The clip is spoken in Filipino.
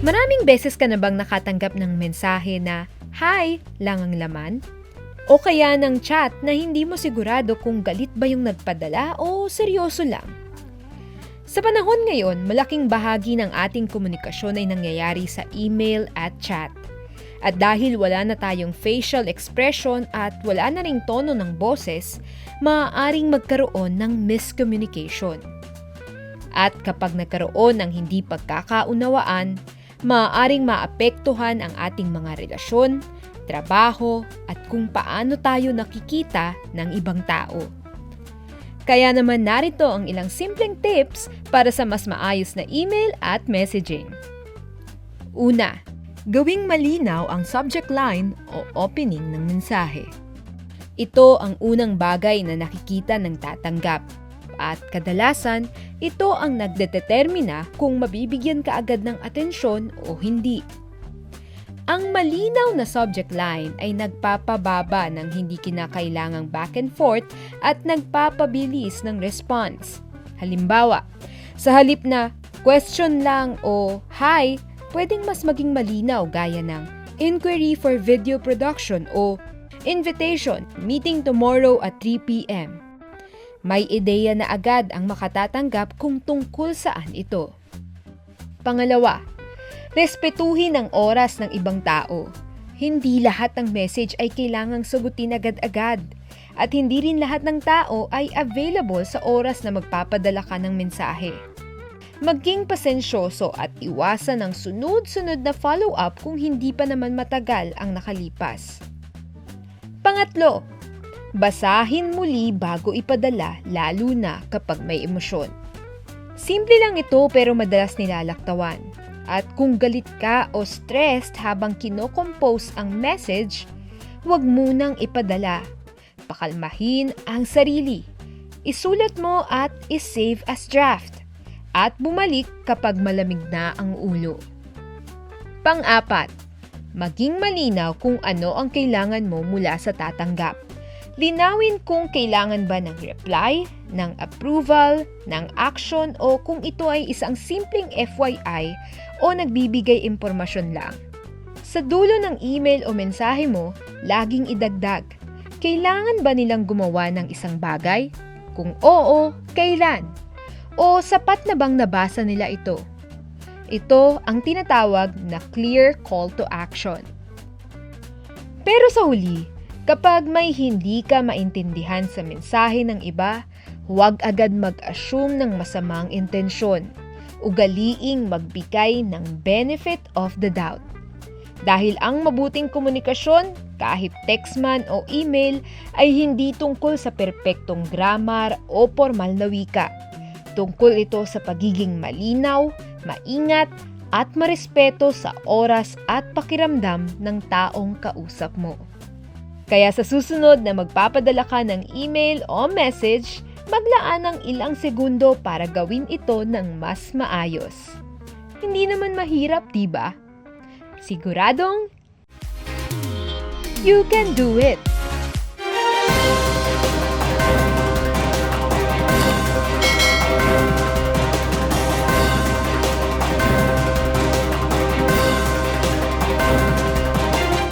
Maraming beses ka na bang nakatanggap ng mensahe na "Hi" lang ang laman? O kaya ng chat na hindi mo sigurado kung galit ba yung nagpadala o seryoso lang? Sa panahon ngayon, malaking bahagi ng ating komunikasyon ay nangyayari sa email at chat. At dahil wala na tayong facial expression at wala na ring tono ng boses, maaaring magkaroon ng miscommunication. At kapag nagkaroon ng hindi pagkakaunawaan, maaaring maapektuhan ang ating mga relasyon, trabaho, at kung paano tayo nakikita ng ibang tao. Kaya naman narito ang ilang simpleng tips para sa mas maayos na email at messaging. Una, gawing malinaw ang subject line o opening ng mensahe. Ito ang unang bagay na nakikita ng tatanggap. At kadalasan, ito ang nagdedetermina kung mabibigyan ka agad ng atensyon o hindi. Ang malinaw na subject line ay nagpapababa ng hindi kinakailangang back and forth at nagpapabilis ng response. Halimbawa, sa halip na question lang o hi, pwedeng mas maging malinaw gaya ng inquiry for video production o invitation, meeting tomorrow at 3 p.m. May ideya na agad ang makatatanggap kung tungkol saan ito. Pangalawa, respetuhin ang oras ng ibang tao. Hindi lahat ng message ay kailangang sagutin agad-agad. At hindi rin lahat ng tao ay available sa oras na magpapadala ka ng mensahe. Maging pasensyoso at iwasan ang sunod-sunod na follow-up kung hindi pa naman matagal ang nakalipas. Pangatlo, basahin muli bago ipadala lalo na kapag may emosyon. Simple lang ito pero madalas nilalaktawan. At kung galit ka o stressed habang kinocompose ang message, huwag munang ipadala. Pakalmahin ang sarili. Isulat mo at isave as draft. At bumalik kapag malamig na ang ulo. Pang-apat, maging malinaw kung ano ang kailangan mo mula sa tatanggap. Linawin kung kailangan ba ng reply, ng approval, ng action o kung ito ay isang simpleng FYI o nagbibigay impormasyon lang. Sa dulo ng email o mensahe mo, laging idagdag, kailangan ba nilang gumawa ng isang bagay? Kung oo, kailan? O sapat na bang nabasa nila ito? Ito ang tinatawag na clear call to action. Pero sa huli, kapag may hindi ka maintindihan sa mensahe ng iba, huwag agad mag-assume ng masamang intensyon. Ugaliing magbigay ng benefit of the doubt. Dahil ang mabuting komunikasyon, kahit text man o email, ay hindi tungkol sa perpektong grammar o formal na wika. Tungkol ito sa pagiging malinaw, maingat, at marespeto sa oras at pakiramdam ng taong kausap mo. Kaya sa susunod na magpapadala ka ng email o message, maglaan ng ilang segundo para gawin ito ng mas maayos. Hindi naman mahirap, diba? Siguradong you can do it!